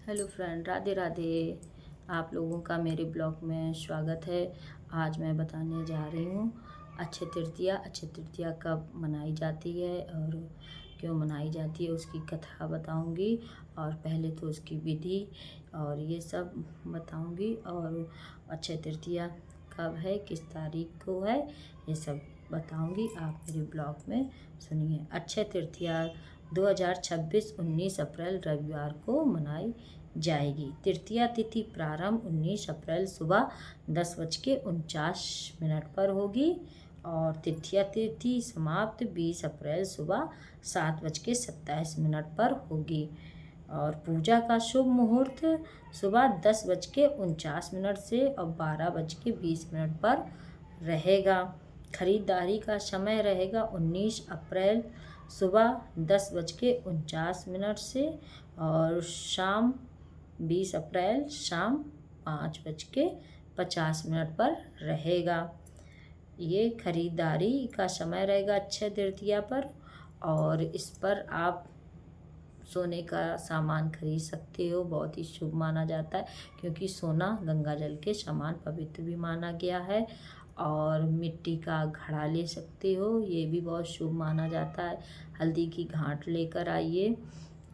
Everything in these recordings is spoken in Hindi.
Hello friend, Radhe Radhe. आप लोगों का मेरे ब्लॉग में स्वागत है। आज मैं बताने जा रही हूँ अक्षय तृतीया। अक्षय तृतीया कब मनाई जाती है और क्यों मनाई जाती है उसकी कथा बताऊंगी। और पहले तो उसकी विधि और ये सब बताऊंगी। और अक्षय तृतीया कब है, किस तारीख को है, ये सब बताऊंगी। आप मेरे ब्लॉग में सुनिए। अक्षय तृतीया 2026 19 अप्रैल रविवार को मनाई जाएगी। तृतीया तिथि प्रारंभ 19 अप्रैल सुबह 10:49 पर होगी और तृतीया तिथि समाप्त 20 अप्रैल सुबह 7:27 पर होगी। और पूजा का शुभ मुहूर्त सुबह 10:49 से और 12:20 पर रहेगा। खरीदारी का समय रहेगा 19 अप्रैल सुबह 10:49 से और शाम 20 अप्रैल शाम 5:50 पर रहेगा। ये खरीदारी का समय रहेगा अक्षय तृतीया पर। और इस पर आप सोने का सामान खरीद सकते हो। बहुत ही शुभ माना जाता है क्योंकि सोना गंगा जल के समान पवित्र भी माना गया है। और मिट्टी का घड़ा ले सकते हो, ये भी बहुत शुभ माना जाता है। हल्दी की घाट लेकर आइए,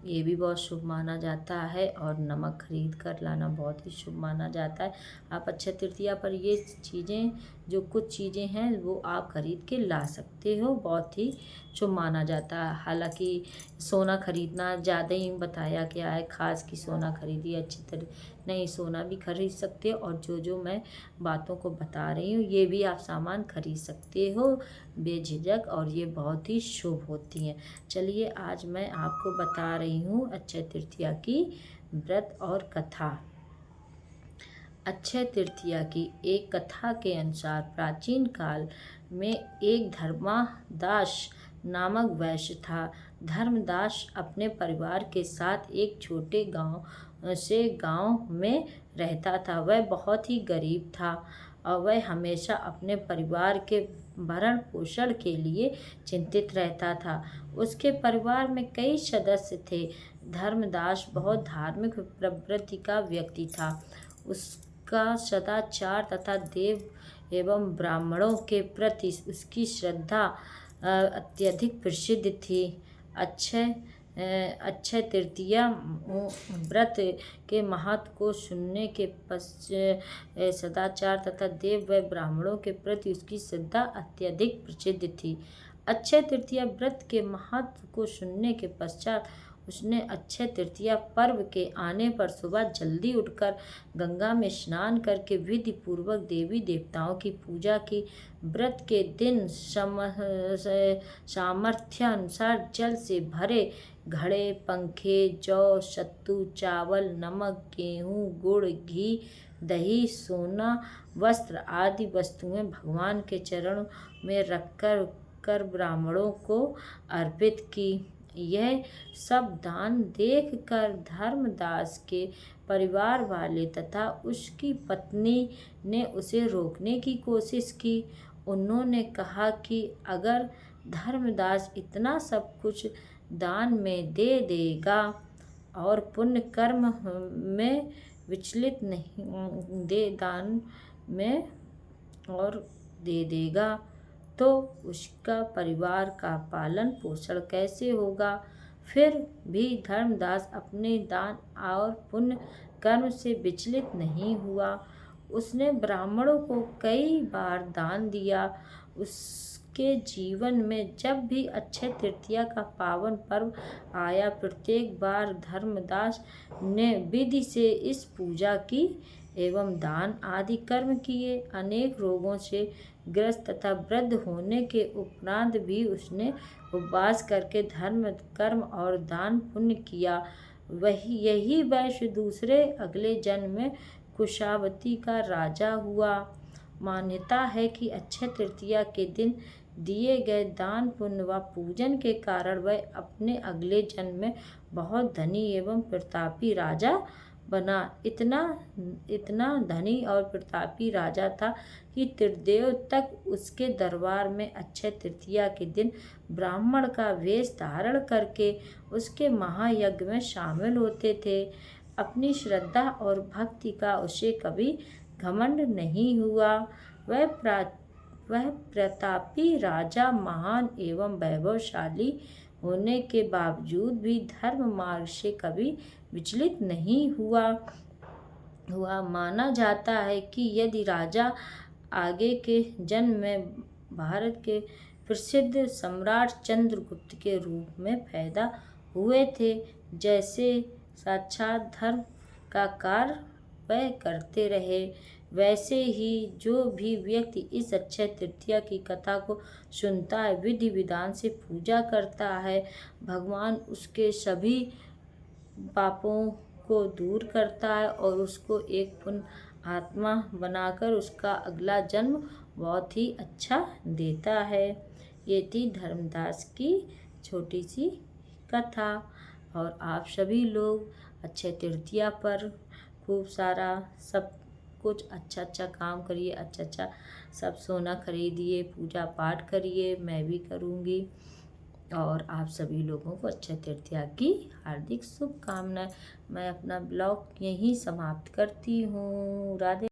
ये भी बहुत शुभ माना जाता है। और नमक खरीद कर लाना बहुत ही शुभ माना जाता है। आप अक्षय तृतीया पर ये चीज़ें, जो कुछ चीज़ें हैं वो आप खरीद के ला सकते हो, बहुत ही शुभ माना जाता है। हालांकि सोना खरीदना ज़्यादा ही बताया गया है, खास कि सोना खरीदिए अच्छी तरह, नहीं सोना भी खरीद सकते हो। और जो मैं बातों को बता रही हूँ ये भी आप सामान खरीद सकते हो बेझिझक, और ये बहुत ही शुभ होती हैं। चलिए आज मैं आपको बता रही हूँ अक्षय तृतीया की व्रत और कथा। अक्षय तृतीया की एक कथा के अनुसार प्राचीन काल में एक धर्मदास नामक वैश्य था। धर्मदास अपने परिवार के साथ एक छोटे गांव में रहता था। वह बहुत ही गरीब था और वह हमेशा अपने परिवार के भरण पोषण के लिए चिंतित रहता था। उसके परिवार में कई सदस्य थे। धर्मदास बहुत धार्मिक प्रवृत्ति का व्यक्ति था। उसका सदाचार तथा देव एवं ब्राह्मणों के प्रति उसकी श्रद्धा अत्यधिक प्रसिद्ध थी। अक्षय तृतीया व्रत के महत्व को सुनने के पश्चात सदाचार तथा देव व ब्राह्मणों के प्रति उसकी श्रद्धा अत्यधिक प्रसिद्ध थी। अक्षय तृतीया व्रत के महत्व को सुनने के पश्चात उसने अक्षय तृतीया पर्व के आने पर सुबह जल्दी उठकर गंगा में स्नान करके विधि पूर्वक देवी देवताओं की पूजा की। व्रत के दिन सामर्थ्यानुसार जल से भरे घड़े, पंखे, जौ, सत्तू, चावल, नमक, गेहूँ, गुड़, घी, दही, सोना, वस्त्र आदि वस्तुएं भगवान के चरणों में रखकर ब्राह्मणों को अर्पित की। यह सब दान देखकर धर्मदास के परिवार वाले तथा उसकी पत्नी ने उसे रोकने की कोशिश की। उन्होंने कहा कि अगर धर्मदास इतना सब कुछ दान में दे देगा और पुण्य कर्म में विचलित नहीं दे दान में और दे देगा तो उसका परिवार का पालन पोषण कैसे होगा। फिर भी धर्मदास अपने दान और पुण्य कर्म से विचलित नहीं हुआ। उसने ब्राह्मणों को कई बार दान दिया। उसके जीवन में जब भी अक्षय तृतीया का पावन पर्व आया, प्रत्येक बार धर्मदास ने विधि से इस पूजा की एवं दान आदि कर्म किए। अनेक रोगों से ग्रस्त तथा वृद्ध होने के उपरांत भी उसने उपवास करके धर्म कर्म और दान पुण्य किया। यही वैश्य दूसरे अगले जन्म में कुशावती का राजा हुआ। मान्यता है कि अक्षय तृतीया के दिन दिए गए दान पुण्य व पूजन के कारण वह अपने अगले जन्म में बहुत धनी एवं प्रतापी राजा बना। इतना धनी और प्रतापी राजा था कि त्रिदेव तक उसके दरबार में अक्षय तृतीया के दिन ब्राह्मण का वेश धारण करके उसके महायज्ञ में शामिल होते थे। अपनी श्रद्धा और भक्ति का उसे कभी घमंड नहीं हुआ। वह प्रतापी राजा महान एवं वैभवशाली होने के बावजूद भी धर्म मार्ग से कभी विचलित नहीं हुआ। माना जाता है कि यदि राजा आगे के जन्म में भारत के प्रसिद्ध सम्राट चंद्रगुप्त के रूप में पैदा हुए थे, जैसे साक्षात धर्म का कार्य वह करते रहे, वैसे ही जो भी व्यक्ति इस अक्षय तृतीया की कथा को सुनता है, विधि विधान से पूजा करता है, भगवान उसके सभी पापों को दूर करता है और उसको एक पुण्य आत्मा बनाकर उसका अगला जन्म बहुत ही अच्छा देता है। ये थी धर्मदास की छोटी सी कथा। और आप सभी लोग अक्षय तृतीया पर खूब सारा सब कुछ अच्छा काम करिए, अच्छा सब सोना खरीदिए, पूजा पाठ करिए, मैं भी करूँगी। और आप सभी लोगों को अक्षय तृतीया की हार्दिक शुभकामनाएं। मैं अपना ब्लॉग यहीं समाप्त करती हूँ। राधे।